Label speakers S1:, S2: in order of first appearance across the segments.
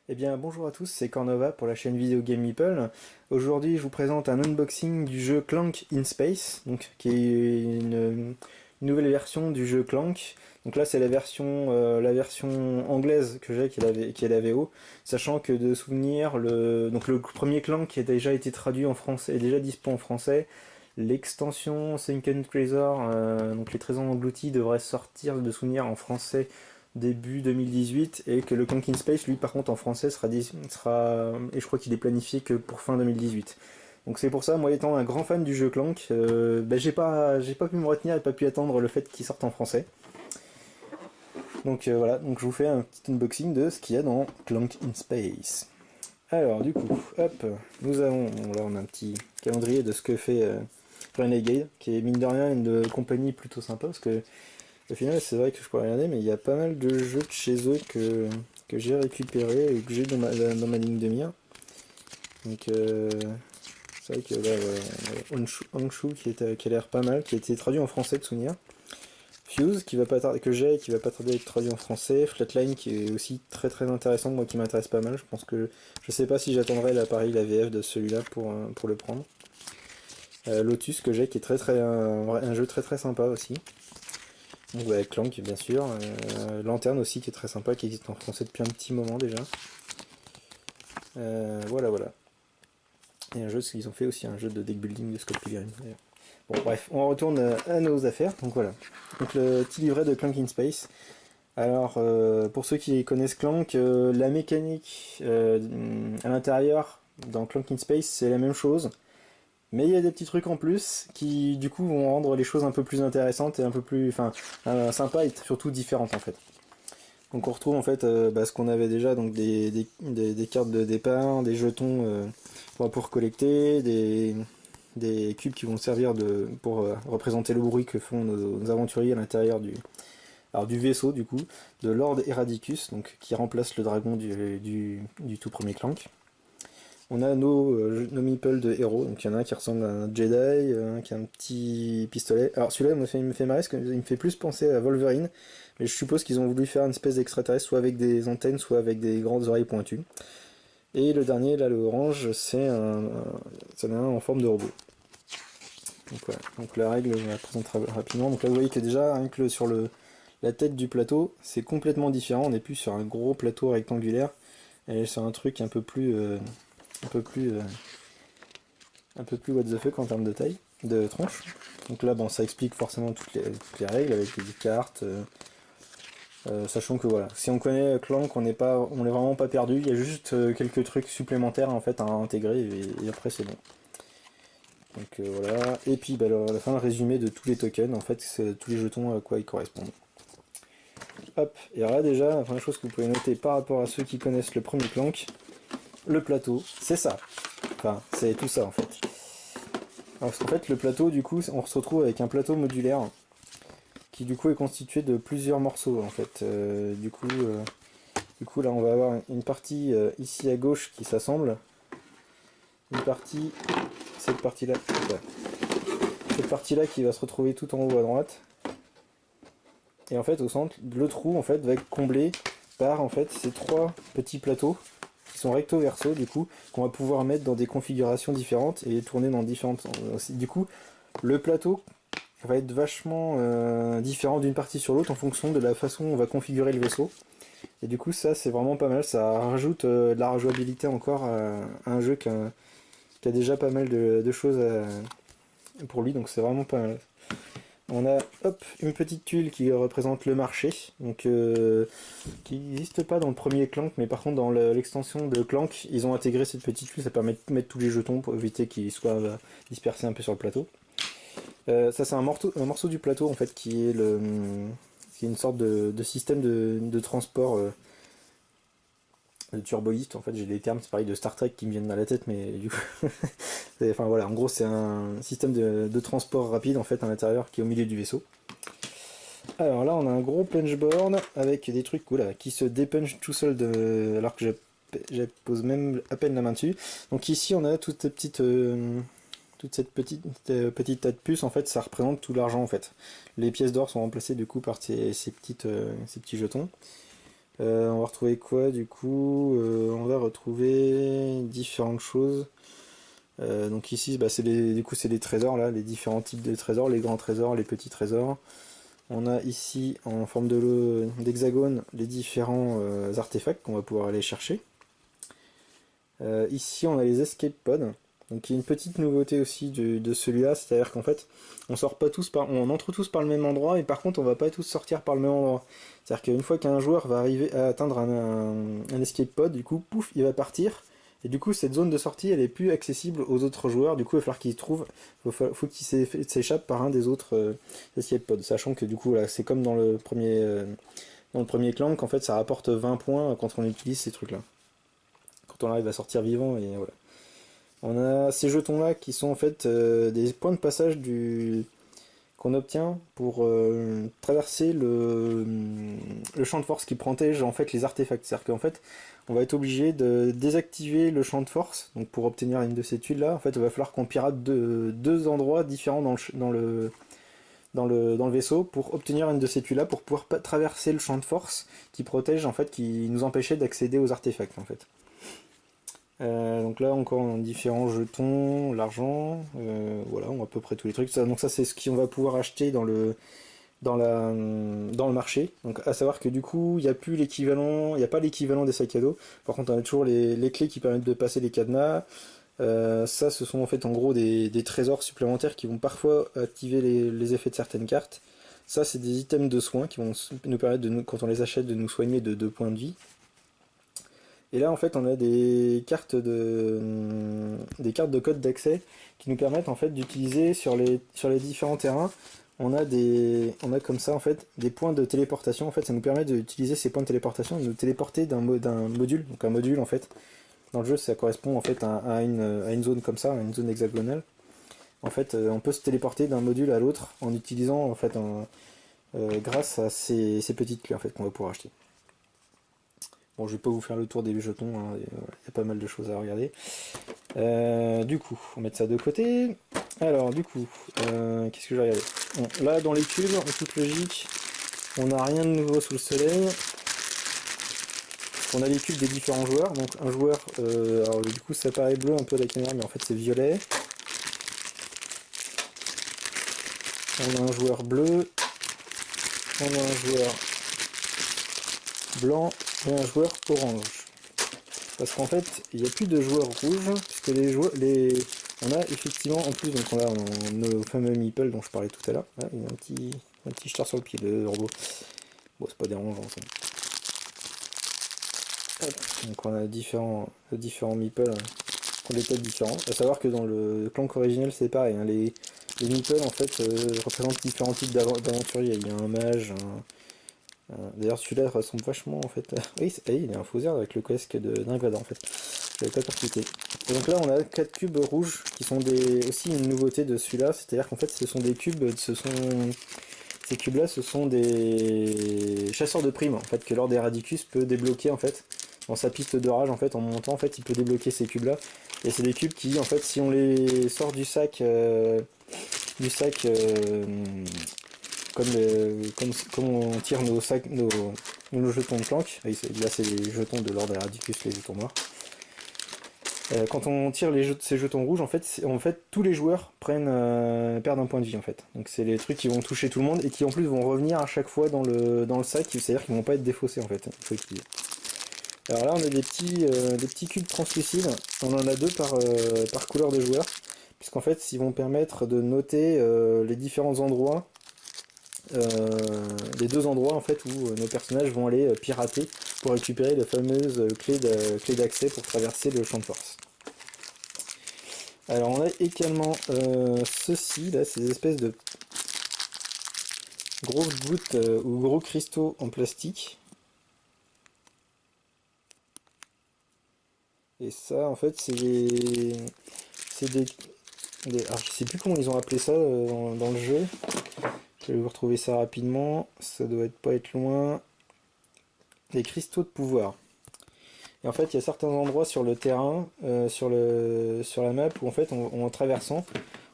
S1: Eh bien bonjour à tous, c'est Cornova pour la chaîne vidéo Game Meeple. Aujourd'hui je vous présente un unboxing du jeu Clank in Space, donc, qui est une nouvelle version du jeu Clank. Donc là c'est la version anglaise que j'ai qui est la VO, sachant que de souvenir, donc le premier Clank qui a déjà été traduit en français, est déjà dispo en français. L'extension Sunken Treasure, donc les trésors engloutis, devrait sortir de souvenir en français début 2018, et que le Clank in Space, lui, par contre, en français, et je crois qu'il est planifié que pour fin 2018. Donc c'est pour ça, moi étant un grand fan du jeu Clank, j'ai pas pu me retenir et pas pu attendre le fait qu'il sorte en français. Donc voilà, donc je vous fais un petit unboxing de ce qu'il y a dans Clank in Space. Alors du coup, hop, là on a un petit calendrier de ce que fait Renegade, qui est mine de rien une compagnie plutôt sympa, parce que au final, c'est vrai que je pourrais regarder, mais il y a pas mal de jeux de chez eux que j'ai récupéré et que j'ai dans ma ligne de mire. Donc, c'est vrai que là, Honshu qui a l'air pas mal, qui a été traduit en français de souvenir. Fuse, qui va pas tarder, qui va pas tarder à être traduit en français. Flatline, qui est aussi très très intéressant, moi qui m'intéresse pas mal. Je sais pas si j'attendrai la VF de celui-là pour le prendre. Lotus, que j'ai, qui est un jeu très très sympa aussi. Donc ouais, Clank bien sûr, Lanterne aussi qui est très sympa, qui existe en français depuis un petit moment déjà. Voilà voilà. Et un jeu, qu'ils ont fait aussi un jeu de deck building de Scott Pilgrim d'ailleurs. Bon bref, on retourne à nos affaires, donc voilà. Donc le petit livret de Clank in Space. Alors pour ceux qui connaissent Clank, la mécanique à l'intérieur dans Clank in Space c'est la même chose. Mais il y a des petits trucs en plus qui du coup vont rendre les choses un peu plus intéressantes et un peu plus, sympa et surtout différentes en fait. Donc on retrouve en fait ce qu'on avait déjà, donc des cartes de départ, des jetons pour collecter, des cubes qui vont servir pour représenter le bruit que font nos aventuriers à l'intérieur du vaisseau du coup, de Lord Eradicus, donc qui remplace le dragon du tout premier Clank. On a nos meeples de héros, donc il y en a un qui ressemble à un Jedi, un qui a un petit pistolet. Alors celui-là il me fait marrer parce qu'il me fait plus penser à Wolverine, mais je suppose qu'ils ont voulu faire une espèce d'extraterrestre, soit avec des antennes, soit avec des grandes oreilles pointues. Et le dernier, là, le orange, c'en est un en forme de robot. Donc voilà, donc la règle, je la présente rapidement. Donc là vous voyez que déjà, rien que sur la tête du plateau, c'est complètement différent, on n'est plus sur un gros plateau rectangulaire, et sur un truc un peu plus euh, un peu plus what the fuck en termes de taille, de tronche. Donc là, bon, ça explique forcément toutes les règles avec les cartes, sachant que voilà, si on connaît Clank, on est vraiment pas perdu. Il y a juste quelques trucs supplémentaires en fait à intégrer et après c'est bon. Donc voilà. Et puis bah, à la fin, le résumé de tous les tokens, en fait, c'est tous les jetons à quoi ils correspondent. Hop. Et alors là déjà, la première chose que vous pouvez noter par rapport à ceux qui connaissent le premier Clank, le plateau, c'est ça. Enfin, c'est tout ça en fait. Alors, en fait, le plateau, du coup, on se retrouve avec un plateau modulaire qui, du coup, est constitué de plusieurs morceaux, en fait. Du coup, là, on va avoir une partie ici à gauche qui s'assemble, une partie, cette partie-là, cette partie-là qui va se retrouver tout en haut à droite. Et en fait, au centre, le trou, en fait, va être comblé par, en fait, ces trois petits plateaux qui sont recto verso, du coup, qu'on va pouvoir mettre dans des configurations différentes et tourner dans différentes. Du coup, le plateau va être vachement différent d'une partie sur l'autre en fonction de la façon dont on va configurer le vaisseau. Et du coup ça c'est vraiment pas mal, ça rajoute de la rejouabilité encore à un jeu qui a déjà pas mal de choses pour lui, donc c'est vraiment pas mal. On a hop une petite tuile qui représente le marché, donc qui n'existe pas dans le premier Clank, mais par contre dans l'extension de Clank, ils ont intégré cette petite tuile, ça permet de mettre tous les jetons pour éviter qu'ils soient dispersés un peu sur le plateau. Ça c'est un morceau du plateau en fait qui est une sorte de système de transport de turboïste. En fait j'ai des termes c'est pareil de Star Trek qui me viennent à la tête, mais du coup enfin voilà, en gros c'est un système de transport rapide en fait à l'intérieur qui est au milieu du vaisseau. Alors là on a un gros punchboard avec des trucs cool qui se dépunch tout seul alors que je pose même à peine la main dessus. Donc ici on a toutes ces petites toute cette petite tas de puces, en fait, ça représente tout l'argent, en fait. Les pièces d'or sont remplacées, du coup, par ces petits jetons. On va retrouver quoi du coup? On va retrouver différentes choses. Donc ici, bah, du coup, c'est les trésors là, les différents types de trésors, les grands trésors, les petits trésors. On a ici en forme d'hexagone les différents artefacts qu'on va pouvoir aller chercher. Ici, on a les escape pods. Donc il y a une petite nouveauté aussi de celui-là, c'est-à-dire qu'en fait, on entre tous par le même endroit, et par contre, on va pas tous sortir par le même endroit. C'est-à-dire qu'une fois qu'un joueur va arriver à atteindre un escape pod, du coup, pouf, il va partir. Et du coup, cette zone de sortie, elle est plus accessible aux autres joueurs. Du coup, il va falloir qu'ils trouvent, faut qu'ils s'échappent par un des autres escape pods. Sachant que du coup, là, c'est comme dans le premier clan, qu'en fait, ça rapporte 20 points quand on utilise ces trucs-là. Quand on arrive à sortir vivant, et voilà. On a ces jetons-là qui sont en fait des points de passage qu'on obtient pour traverser le champ de force qui protège en fait les artefacts. C'est-à-dire qu'en fait, on va être obligé de désactiver le champ de force. Donc pour obtenir une de ces tuiles-là, en fait, il va falloir qu'on pirate deux endroits différents dans le vaisseau pour obtenir une de ces tuiles-là pour pouvoir traverser le champ de force qui protège en fait, qui nous empêchait d'accéder aux artefacts en fait. Donc là encore différents jetons, l'argent, voilà, on a à peu près tous les trucs. Donc ça c'est ce qu'on va pouvoir acheter dans le marché. Donc à savoir que du coup il n'y a plus l'équivalent, il n'y a pas l'équivalent des sacs à dos. Par contre on a toujours les clés qui permettent de passer les cadenas. Ça ce sont en fait en gros des trésors supplémentaires qui vont parfois activer les effets de certaines cartes. Ça c'est des items de soins qui vont nous permettre quand on les achète de nous soigner de 2 points de vie. Et là, en fait, on a des cartes de code d'accès qui nous permettent en fait d'utiliser sur les différents terrains. On a comme ça en fait des points de téléportation. En fait, ça nous permet d'utiliser ces points de téléportation et de nous téléporter d'un module. Donc un module en fait dans le jeu, ça correspond en fait à une zone comme ça, à une zone hexagonale. En fait, on peut se téléporter d'un module à l'autre en utilisant en fait grâce à ces petites clés en fait qu'on va pouvoir acheter. Bon, je vais pas vous faire le tour des jetons, hein, il y a pas mal de choses à regarder. Du coup, on va mettre ça de côté. Alors, du coup, qu'est-ce que j'ai regardé? Bon, là, dans les cubes, en toute logique, on n'a rien de nouveau sous le soleil. On a les cubes des différents joueurs. Donc, un joueur, alors du coup, ça paraît bleu un peu à la caméra, mais en fait, c'est violet. On a un joueur bleu. On a un joueur blanc et un joueur orange. Parce qu'en fait, il n'y a plus de joueurs rouges, puisque on a effectivement, en plus, donc on a nos fameux meeples dont je parlais tout à l'heure. Ah, il y a un petit jeteur sur le pied, le robot. Bon, c'est pas dérangeant, ça. Hop. Donc on a différents meeples qui ont des têtes différentes. À savoir que dans le clan originel, c'est pareil, hein, les meeples, en fait, représentent différents types d'aventuriers. Il y a un mage, d'ailleurs, celui-là ressemble vachement en fait. Oui, il est un faux avec le casque d'un Vador en fait. J'avais pas percuté. Et donc là, on a 4 cubes rouges qui sont aussi une nouveauté de celui-là. C'est-à-dire qu'en fait, ce sont des cubes, ces cubes-là, ce sont des chasseurs de primes en fait que Lord Eradicus peut débloquer en fait dans sa piste de rage en fait en montant en fait, il peut débloquer ces cubes-là. Et c'est des cubes qui en fait, si on les sort du sac comme on tire nos jetons de planque, là c'est les jetons de l'ordre Radicus, les jetons noirs. Quand on tire ces jetons rouges, en fait tous les joueurs perdent un point de vie en fait. Donc c'est les trucs qui vont toucher tout le monde et qui en plus vont revenir à chaque fois dans le sac, c'est-à-dire qu'ils vont pas être défaussés en fait. Alors là on a des petits cubes translucides, on en a deux par couleur de joueur, puisqu'en fait ils vont permettre de noter les différents endroits les deux endroits en fait où nos personnages vont aller pirater pour récupérer la fameuse clé d'accès pour traverser le champ de force. Alors on a également ceci, là, ces espèces de grosses gouttes ou gros cristaux en plastique. Et ça en fait alors je sais plus comment ils ont appelé ça dans le jeu. Je vais vous retrouver ça rapidement, ça doit pas être loin. Des cristaux de pouvoir. Et en fait, il y a certains endroits sur le terrain, sur la map, où en fait, en traversant,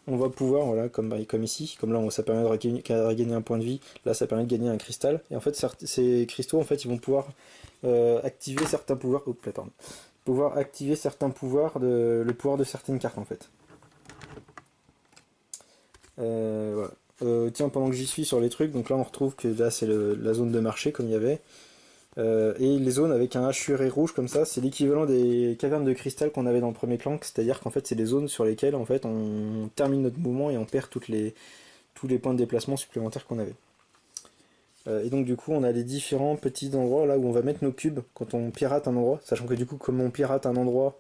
S1: on va pouvoir, voilà, comme ici, comme là ça permet de regagner un point de vie, là ça permet de gagner un cristal, et en fait ces cristaux en fait ils vont pouvoir activer certains pouvoirs, oh, pardon, pouvoir activer certains pouvoirs, le pouvoir de certaines cartes en fait. Voilà. Tiens, pendant que j'y suis sur les trucs, donc là on retrouve que là c'est la zone de marché comme il y avait. Et les zones avec un hachuré rouge comme ça, c'est l'équivalent des cavernes de cristal qu'on avait dans le premier clan, c'est-à-dire qu'en fait c'est des zones sur lesquelles en fait on termine notre mouvement et on perd tous les points de déplacement supplémentaires qu'on avait. Et donc du coup on a les différents petits endroits là où on va mettre nos cubes quand on pirate un endroit, sachant que du coup comme on pirate un endroit,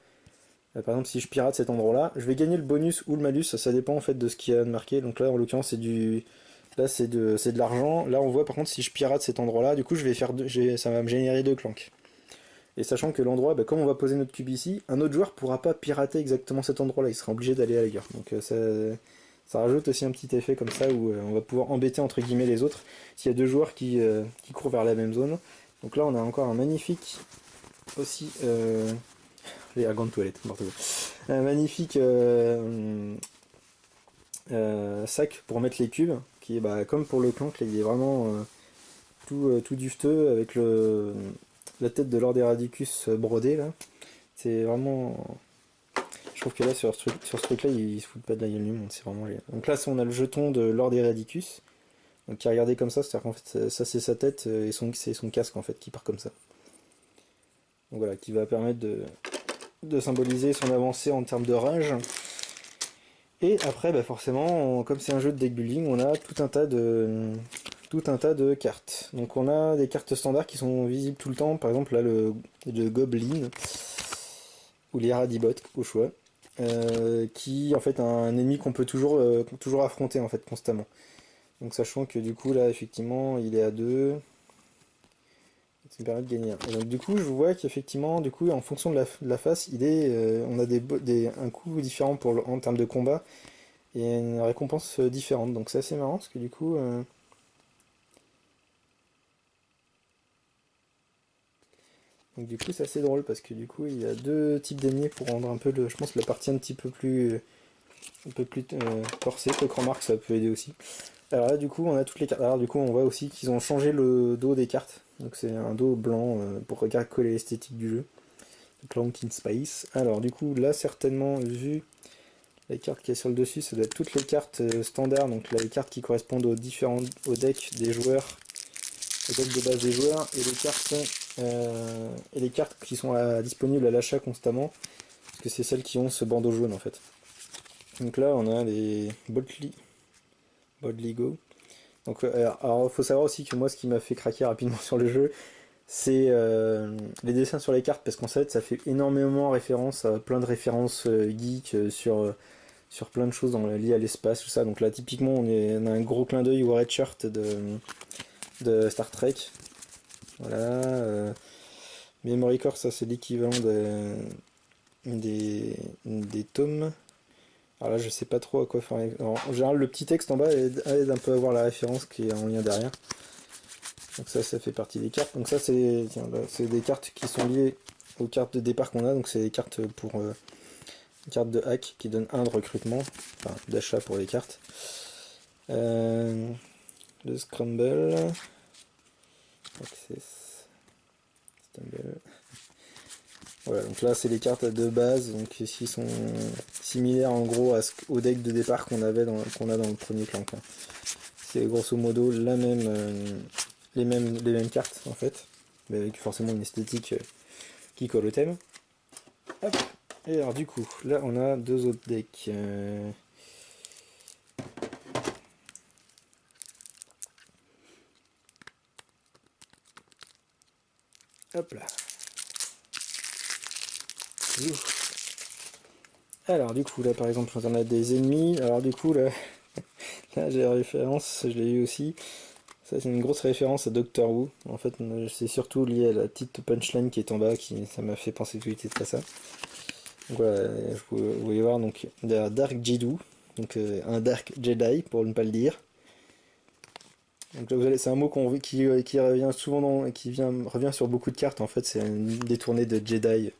S1: par exemple si je pirate cet endroit là, je vais gagner le bonus ou le malus, ça dépend en fait de ce qu'il y a de marqué, donc là en l'occurrence c'est du... Là c'est de l'argent, là on voit par contre si je pirate cet endroit là, du coup je vais faire ça va me générer 2 clanks. Et sachant que l'endroit, bah, comme on va poser notre cube ici, un autre joueur pourra pas pirater exactement cet endroit-là, il sera obligé d'aller à la gare. Donc ça rajoute aussi un petit effet comme ça où on va pouvoir embêter entre guillemets les autres s'il y a 2 joueurs qui courent vers la même zone. Donc là on a encore un magnifique aussi les grandes toilettes, un magnifique sac pour mettre les cubes qui est bah, comme pour le clan, il est vraiment tout dufteux avec la tête de Lord Eradicus brodée là. C'est vraiment. Je trouve que là sur ce truc là il se fout pas de la gueule du monde, c'est vraiment génial. Donc là on a le jeton de Lord Eradicus. Donc qui est regardé comme ça, c'est-à-dire qu'en fait ça c'est sa tête et c'est son casque en fait qui part comme ça. Donc voilà, qui va permettre de symboliser son avancée en termes de rage. Et après bah forcément, comme c'est un jeu de deck building, on a tout un tas de cartes. Donc on a des cartes standards qui sont visibles tout le temps, par exemple là le Goblin, ou les Radibot au choix, qui en fait un ennemi qu'on peut toujours affronter en fait constamment. Donc sachant que du coup là effectivement il est à 2, ça me permet de gagner 1. Et donc du coup je vois qu'effectivement du coup en fonction de la face on a un coup différent en termes de combat et une récompense différente. Donc c'est assez marrant parce que du coup donc du coup c'est assez drôle parce que du coup il y a 2 types d'ennemis pour rendre un peu je pense la partie un peu plus corsée. Que Cranmark ça peut aider aussi. Alors là du coup on a toutes les cartes. Alors du coup on voit aussi qu'ils ont changé le dos des cartes. Donc c'est un dos blanc pour coller l'esthétique du jeu. Clank in Space. Alors du coup là certainement vu les cartes qui est sur le dessus, ça doit être toutes les cartes standards, donc là les cartes qui correspondent au deck des joueurs, au deck de base des joueurs, et les cartes qui sont disponibles à l'achat constamment, parce que c'est celles qui ont ce bandeau jaune en fait. Donc là on a les Boldly Go. Donc alors faut savoir aussi que moi ce qui m'a fait craquer rapidement sur le jeu, c'est les dessins sur les cartes, parce qu'en fait ça fait énormément référence à plein de références geeks sur plein de choses liées à l'espace, tout ça. Donc là typiquement on a un gros clin d'œil au Red Shirt de Star Trek. Voilà. Memory Core, ça c'est l'équivalent des tomes. Alors là je sais pas trop à quoi faire. Alors, en général le petit texte en bas aide un peu à voir la référence qui est en lien derrière. Donc ça fait partie des cartes. Donc ça c'est des cartes qui sont liées aux cartes de départ qu'on a. Donc c'est des cartes pour carte de hack qui donne 1 de recrutement, enfin d'achat pour les cartes. Le Scramble. Access. Stumble. Voilà, donc là c'est les cartes de base, donc ici sont similaires en gros au deck de départ qu'on a dans le premier clan. C'est grosso modo les mêmes cartes en fait, mais avec forcément une esthétique qui colle au thème. Hop. Et alors du coup, là on a 2 autres decks. Hop là. Alors du coup là par exemple on a des ennemis. Alors du coup là, là j'ai la référence, je l'ai eu aussi. Ça c'est une grosse référence à Doctor Who. En fait c'est surtout lié à la petite punchline qui est en bas, ça m'a fait penser tout de suite à ça. Donc voilà, vous voyez voir donc Dark Jedi, donc un Dark Jedi pour ne pas le dire. Donc là c'est un mot qui revient souvent revient sur beaucoup de cartes en fait, c'est une détournée de Jedi.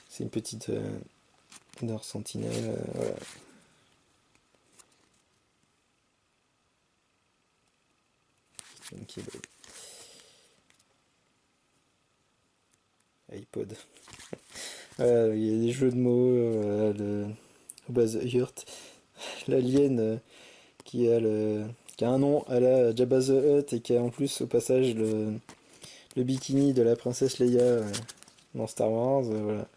S1: C'est une petite Dark Sentinelle, voilà. Monkey Ball. iPod. Il y a des jeux de mots, de Buzz Hurt, l'alien qui a un nom à la Jabba the Hutt et qui a en plus au passage le bikini de la princesse Leia dans Star Wars. Voilà.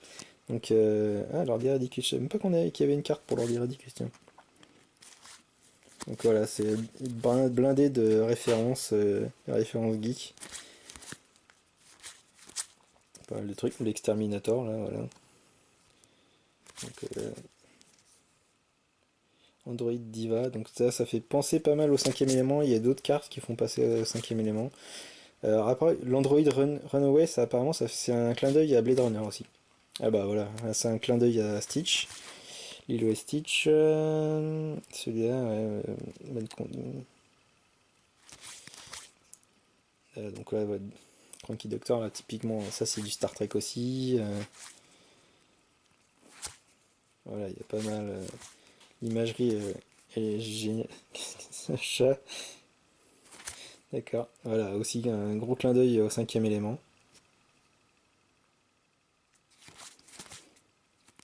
S1: Donc, l'ordi Radicus, je savais même pas qu'il y avait une carte pour l'ordi Radicus, tiens. Donc voilà, c'est blindé de références, références geek. Pas mal de trucs, l'exterminator là, voilà. Donc, Android Diva, donc ça fait penser pas mal au cinquième élément. Il y a d'autres cartes qui font passer au cinquième élément. Après, l'Android Runaway, ça apparemment c'est un clin d'œil à Blade Runner aussi. Ah bah voilà, c'est un clin d'œil à Stitch. Lilo et Stitch, celui-là, donc là, ouais, Cranky Doctor, là, typiquement, ça c'est du Star Trek aussi. Voilà, il y a pas mal. L'imagerie est géniale. Ce chat. D'accord. Voilà, aussi un gros clin d'œil au cinquième élément.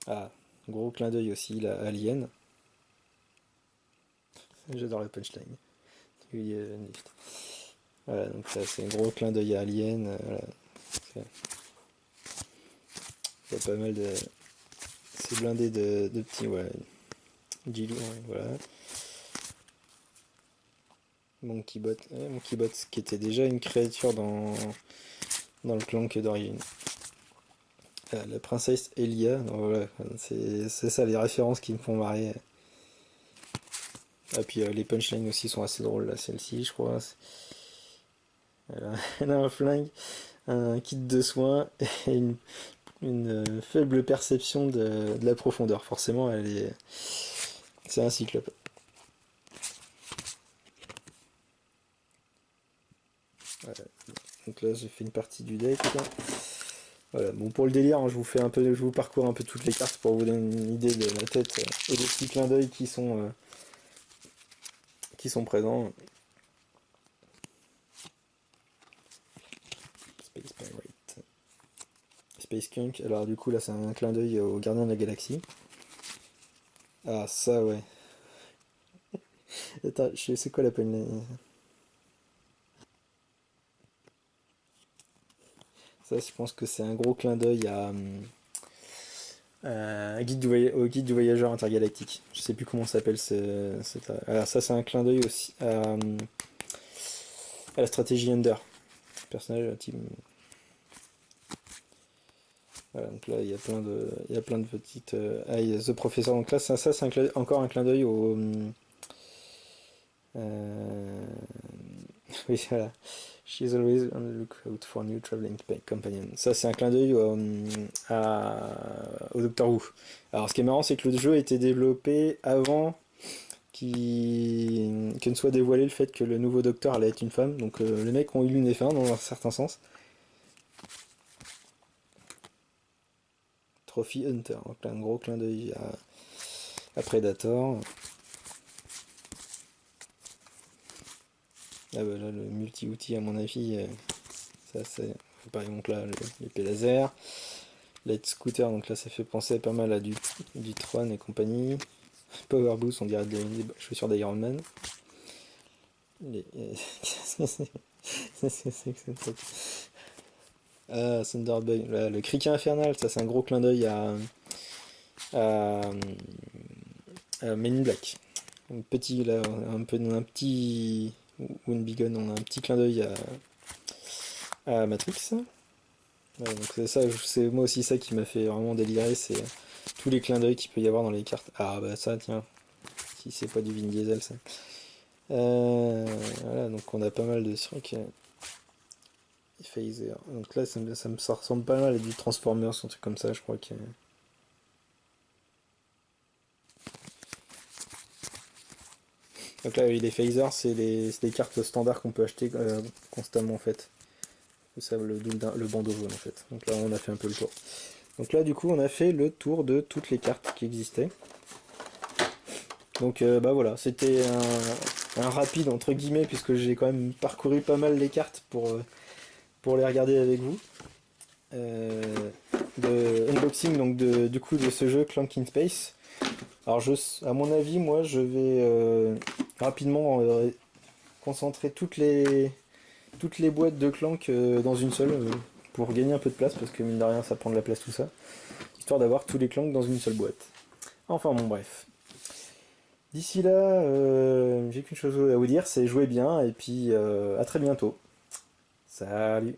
S1: Ah, gros clin d'œil aussi, la Alien. J'adore la punchline. Voilà, donc ça c'est un gros clin d'œil à Alien. Voilà. Il y a pas mal de. C'est blindé de petits. Ouais. Gilly, ouais, voilà. Monkeybot. Ouais, Monkeybot, qui était déjà une créature dans le clan que d'origine. La princesse Elia, donc voilà, c'est ça les références qui me font marrer. Ah, puis les punchlines aussi sont assez drôles, là, celle-ci, je crois. Elle a un flingue, un kit de soins et une faible perception de la profondeur. Forcément, c'est un cyclope. Voilà. Donc là, j'ai fait une partie du deck. Voilà. Bon, pour le délire, hein, je vous parcours un peu toutes les cartes pour vous donner une idée de la tête et des petits clins d'œil qui sont présents. Space Pirate. Space Kunk, alors du coup là c'est un clin d'œil au Gardien de la Galaxie. Ah ça ouais. Attends, c'est quoi la peine. Ça je pense que c'est un gros clin d'œil au guide du voyageur intergalactique. Je sais plus comment s'appelle alors ça c'est un clin d'œil aussi à la stratégie Under. Personnage team. Voilà, donc là il y a plein de petites. Il y a The Professor. Donc là ça c'est encore un clin d'œil au. Oui, voilà. She's always on the lookout for new traveling companion. Ça, c'est un clin d'œil au Doctor Who. Alors, ce qui est marrant, c'est que le jeu a été développé avant que ne soit dévoilé le fait que le nouveau Docteur allait être une femme. Donc, les mecs ont eu une F1 dans un certain sens. Trophy Hunter. Donc, là, un gros clin d'œil à Predator. Ah bah là, le multi-outil, à mon avis, ça c'est. Par exemple, là, l'épée laser. Light Scooter, donc là, ça fait penser pas mal à du Tron et compagnie. Power Boost, on dirait des chaussures d'Iron Man. Qu'est-ce que c'est? Qu'est-ce que c'est que ce truc? Ah, Thunderboy. Là, le criquet infernal, ça c'est un gros clin d'œil à, Men in Black. Là, un petit Winbigon, on a un petit clin d'œil à Matrix. Ouais, donc c'est ça, c'est moi aussi ça qui m'a fait vraiment délirer, c'est tous les clins d'œil qu'il peut y avoir dans les cartes. Ah bah ça tiens, si c'est pas du Vin Diesel ça. Voilà, donc on a pas mal de trucs. Phaser. Donc là ça ressemble pas mal à du Transformers, un truc comme ça, je crois que. Donc là oui, les phasers c'est des cartes standards qu'on peut acheter constamment en fait. Ça le bandeau jaune en fait. Donc là on a fait un peu le tour. Donc là du coup on a fait le tour de toutes les cartes qui existaient. Donc bah voilà, c'était un rapide entre guillemets, puisque j'ai quand même parcouru pas mal les cartes pour les regarder avec vous. Euh, de unboxing donc du coup de ce jeu Clank in Space. Alors à mon avis, moi je vais rapidement concentrer toutes les boîtes de Clank dans une seule pour gagner un peu de place, parce que mine de rien ça prend de la place tout ça, histoire d'avoir tous les Clank dans une seule boîte. Enfin bon bref. D'ici là, j'ai qu'une chose à vous dire, c'est jouez bien et puis à très bientôt. Salut.